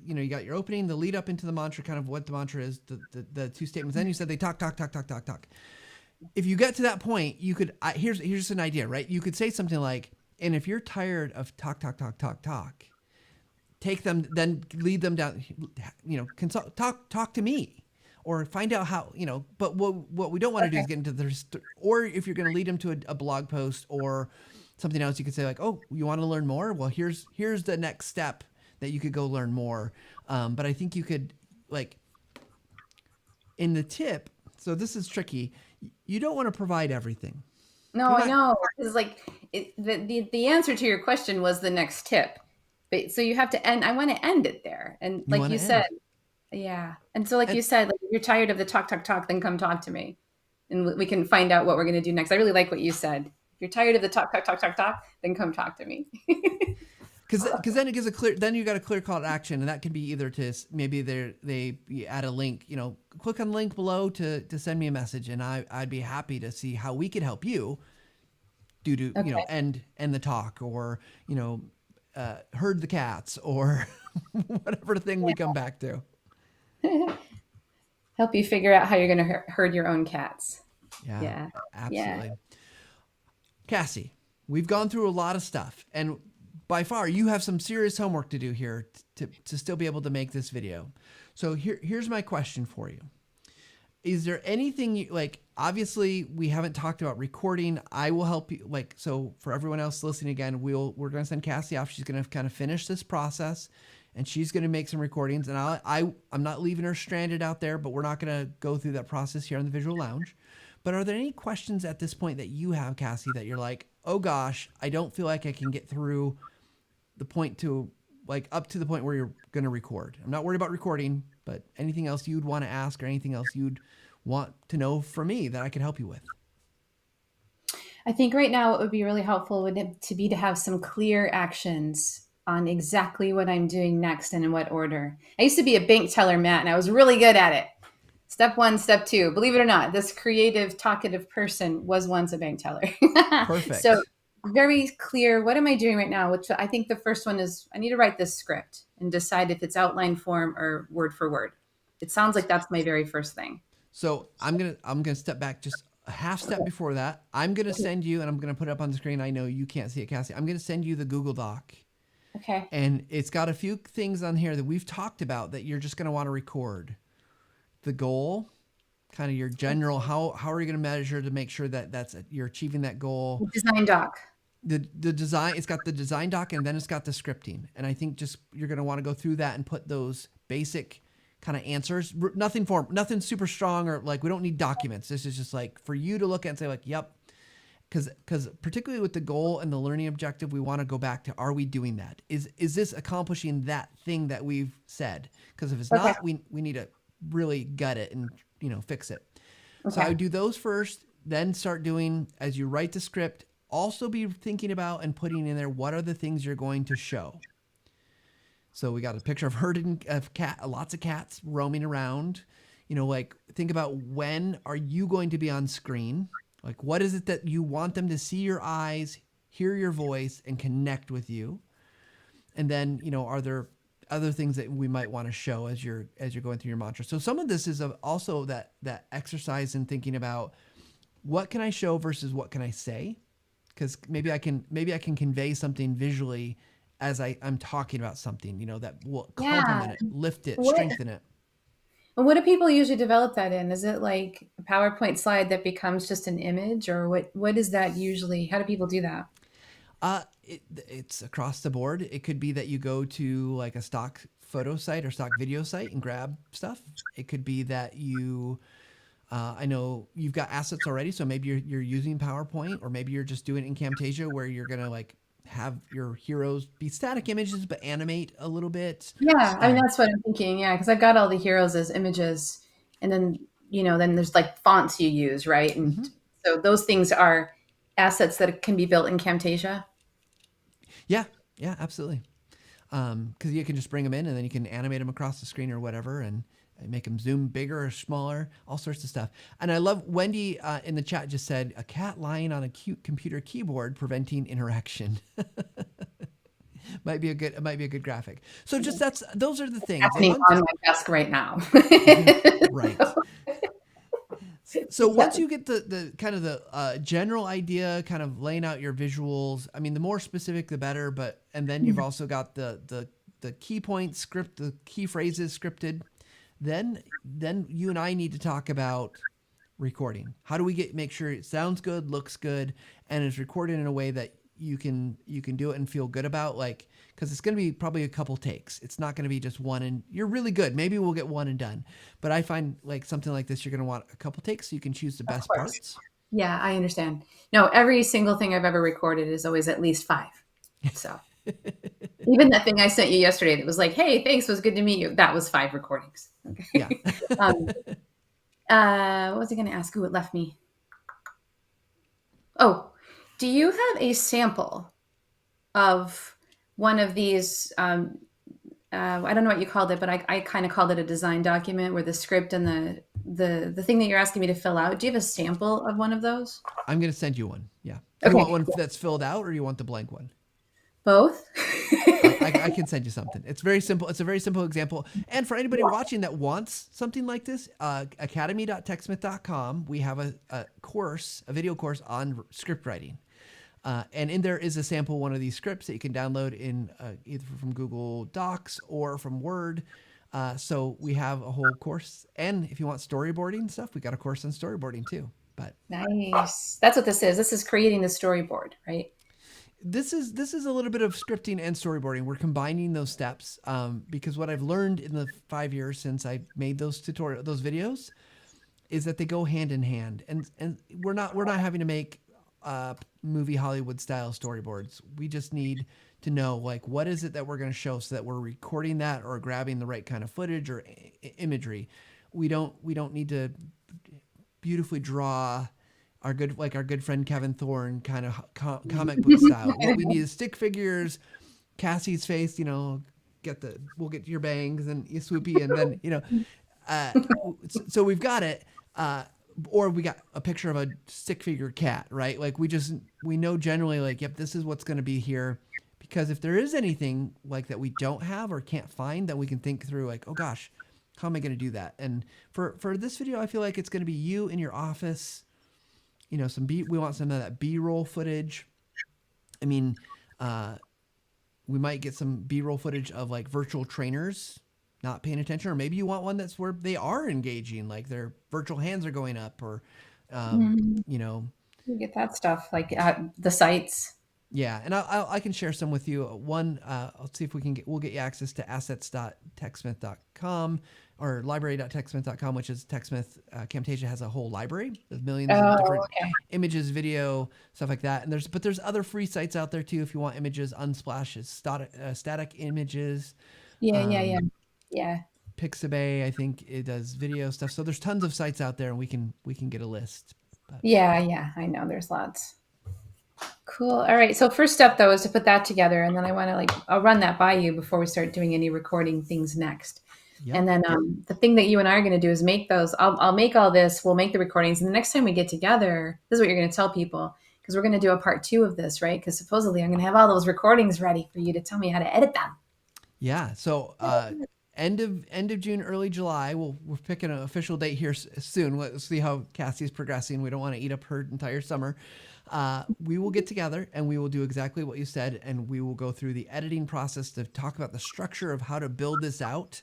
you got your opening, the lead up into the mantra, kind of what the mantra is, the two statements. Then you said they talk, talk, talk, talk, talk, talk. If you get to that point, you could, here's an idea, right? You could say something like, and if you're tired of talk, talk, talk, talk, talk, take them, then lead them down, consult, talk to me. Or find out how, but what we don't want to do is get into or if you're going to lead them to a blog post or something else, you could say like, oh, you want to learn more? Well, here's the next step that you could go learn more. But I think you could, like, in the tip, so this is tricky. You don't want to provide everything. No, I know. It's like the answer to your question was the next tip. But so you have to end. I want to end it there. And You like want you to said, end. yeah. And so like And you said, like if you're tired of the talk, talk, talk, then come talk to me. And we can find out what we're going to do next. I really like what you said. If you're tired of the talk, talk, talk, talk, talk, then come talk to me. because then it gives then you got a clear call to action, and that can be either to maybe they add a link, click on the link below to send me a message, and I'd be happy to see how we could help you Okay. end the talk, or herd the cats, or whatever thing we come back to. Help you figure out how you're going to herd your own cats. Yeah, Yeah. Yeah. absolutely. Kassy, we've gone through a lot of stuff, and by far you have some serious homework to do here to still be able to make this video. So here's my question for you. is there anything you like? Obviously, we haven't talked about recording. I will help you. Like, so for everyone else listening again, we're going to send Kassy off. She's going to kind of finish this process, and she's going to make some recordings. And I'm not leaving her stranded out there, but we're not going to go through that process here on the Visual Lounge. But are there any questions at this point that you have, Kassy, that you're like, oh gosh, I don't feel like I can get through the point to like up to the point where you're going to record? I'm not worried about recording, but anything else you'd want to ask or anything else you'd want to know from me that I could help you with? I think right now what would be really helpful would to be to have some clear actions on exactly what I'm doing next and in what order. I used to be a bank teller, Matt, and I was really good at it. Step one, step two. Believe it or not, this creative, talkative person was once a bank teller. Perfect. So very clear. What am I doing right now? Which I think the first one is I need to write this script and decide if it's outline form or word for word. It sounds like that's my very first thing. So I'm gonna step back just a half step before that. I'm gonna send you, and I'm gonna put it up on the screen. I know you can't see it, Kassy. I'm gonna send you the Google Doc. Okay. And it's got a few things on here that we've talked about that you're just gonna want to record. The goal, kind of your general, how are you going to measure to make sure that you're achieving that goal? Design doc. The design, it's got the design doc, and then it's got the scripting. And I think just you're going to want to go through that and put those basic kind of answers. Nothing super strong, or like we don't need documents. This is just like for you to look at and say like, yep. Because particularly with the goal and the learning objective, we want to go back to, are we doing that? Is this accomplishing that thing that we've said? Because if it's not, we need to really gut it and fix it. Okay. So I would do those first, then start doing, as you write the script, also be thinking about and putting in there what are the things you're going to show. So we got a picture of lots of cats roaming around. Like think about when are you going to be on screen? Like what is it that you want them to see your eyes, hear your voice, and connect with you? And then are there other things that we might want to show as you're going through your mantra? So some of this is also that exercise in thinking about what can I show versus what can I say, because maybe I can convey something visually as I'm talking about something that will complement it, lift it, strengthen it. And what do people usually develop that in? Is it like a PowerPoint slide that becomes just an image, or what is that usually? How do people do that? It's across the board. It could be that you go to like a stock photo site or stock video site and grab stuff. It could be that you, I know you've got assets already, so maybe you're using PowerPoint, or maybe you're just doing it in Camtasia where you're gonna like have your heroes be static images but animate a little bit. Yeah, I mean that's what I'm thinking. Yeah, because I've got all the heroes as images, and then then there's like fonts you use, right? And so those things are assets that can be built in Camtasia. Yeah, absolutely. Because you can just bring them in and then you can animate them across the screen or whatever, and make them zoom bigger or smaller, all sorts of stuff. And I love Wendy in the chat just said a cat lying on a cute computer keyboard preventing interaction. might be a good graphic. So just those are the things. Happening on my desk right now. Right. So once you get the kind of the general idea, kind of laying out your visuals, I mean, the more specific, the better. And then you've also got the key points script, the key phrases scripted. Then you and I need to talk about recording. How do we make sure it sounds good, looks good, and is recorded in a way that you can do it and feel good about, like, because it's going to be probably a couple takes. It's not going to be just one and you're really good. Maybe we'll get one and done. But I find like something like this, you're going to want a couple takes so you can choose the best parts. Yeah, I understand. No, every single thing I've ever recorded is always at least 5. So even that thing I sent you yesterday that was like, hey, thanks, it was good to meet you. That was 5 recordings. Okay. Yeah. What was I going to ask? Ooh, it left me. Oh, do you have a sample of one of these? I don't know what you called it, but I kind of called it a design document where the script and the thing that you're asking me to fill out. Do you have a sample of one of those? I'm going to send you one. Yeah. Do you want one that's filled out, or you want the blank one? Both. I can send you something. It's very simple. It's a very simple example. And for anybody watching that wants something like this, academy.techsmith.com, we have a video course on script writing. And in there is a sample one of these scripts that you can download in either from Google Docs or from Word. So we have a whole course. And if you want storyboarding stuff, we got a course on storyboarding too. But Nice. That's what this is. This is creating the storyboard, right? this is a little bit of scripting and storyboarding. We're combining those steps because what I've learned in the 5 years since I made those videos is that they go hand in hand, and we're not having to make movie Hollywood style storyboards. We just need to know like what is it that we're going to show so that we're recording that or grabbing the right kind of footage or imagery. We don't need to beautifully draw our good friend Kevin Thorne kind of comic book style. What we need is stick figures, Kassy's face, we'll get your bangs and you swoopy, and then so we've got it. Or we got a picture of a stick figure cat, right? Like we know generally like, yep, this is what's going to be here. Because if there is anything like that we don't have or can't find, that we can think through like, oh gosh, how am I going to do that? And for this video, I feel like it's going to be you in your office. We want some of that B-roll footage. I mean, we might get some B-roll footage of like virtual trainers not paying attention, or maybe you want one that's where they are engaging, like their virtual hands are going up, or, You get that stuff like the sites. Yeah, and I can share some with you. One, let's see if we'll get you access to assets.techsmith.com or library.techsmith.com, which is TechSmith. Camtasia has a whole library with millions of different images, video, stuff like that. And there's other free sites out there too if you want images. Unsplash is static images. Yeah. Pixabay, I think it does video stuff. So there's tons of sites out there, and we can get a list. But. Yeah, I know there's lots. Cool. All right. So first step though is to put that together, and then I want to I'll run that by you before we start doing any recording things next. Yep. And then the thing that you and I are going to do is make those. I'll make all this. We'll make the recordings, and the next time we get together, this is what you're going to tell people, because we're going to do a part 2 of this, right? Because supposedly I'm going to have all those recordings ready for you to tell me how to edit them. Yeah. So end of June, early July. We're picking an official date here soon. Let's see how Kassy's progressing. We don't want to eat up her entire summer. We will get together and we will do exactly what you said, and we will go through the editing process to talk about the structure of how to build this out.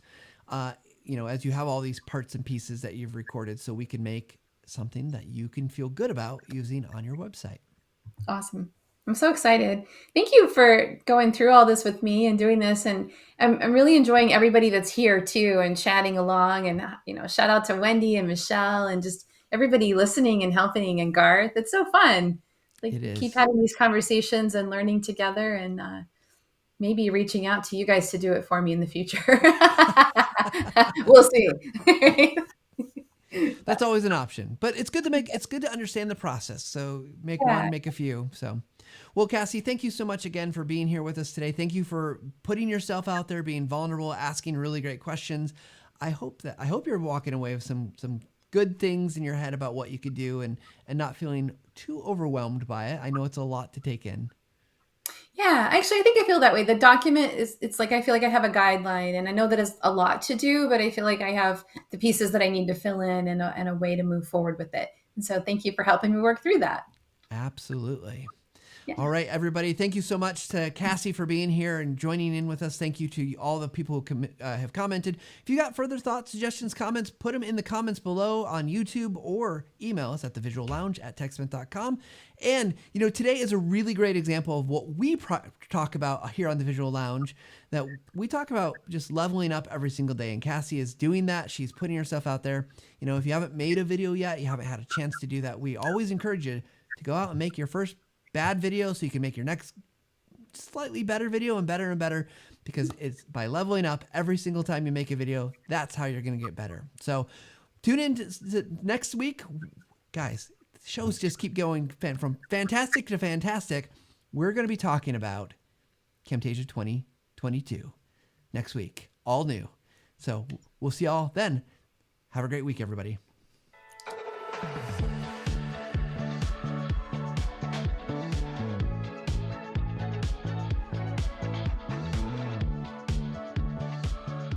As you have all these parts and pieces that you've recorded, so we can make something that you can feel good about using on your website. Awesome. I'm so excited. Thank you for going through all this with me and doing this. And I'm really enjoying everybody that's here too and chatting along. And, shout out to Wendy and Michelle and just everybody listening and helping, and Garth. It's so fun. Keep having these conversations and learning together, and maybe reaching out to you guys to do it for me in the future. We'll see. That's always an option, but it's good to understand the process. So make one, make a few. So, well, Kassy, thank you so much again for being here with us today. Thank you for putting yourself out there, being vulnerable, asking really great questions. I hope you're walking away with some good things in your head about what you could do, and not feeling too overwhelmed by it. I know it's a lot to take in. Yeah, actually, I think I feel that way. The document it's like I feel like I have a guideline, and I know that it's a lot to do, but I feel like I have the pieces that I need to fill in and a way to move forward with it. And so thank you for helping me work through that. Absolutely. Yeah. All right, everybody. Thank you so much to Kassy for being here and joining in with us. Thank you to all the people who have commented. If you got further thoughts, suggestions, comments, put them in the comments below on YouTube, or email us at thevisuallounge@techsmith.com. And, today is a really great example of what we talk about here on the Visual Lounge, that we talk about just leveling up every single day. And Kassy is doing that. She's putting herself out there. If you haven't made a video yet, you haven't had a chance to do that, we always encourage you to go out and make your first bad video so you can make your next slightly better video, and better, because it's by leveling up every single time you make a video, that's how you're going to get better. So tune in to next week. Guys, shows just keep going from fantastic to fantastic. We're going to be talking about Camtasia 2022 next week, all new. So we'll see y'all then. Have a great week, everybody.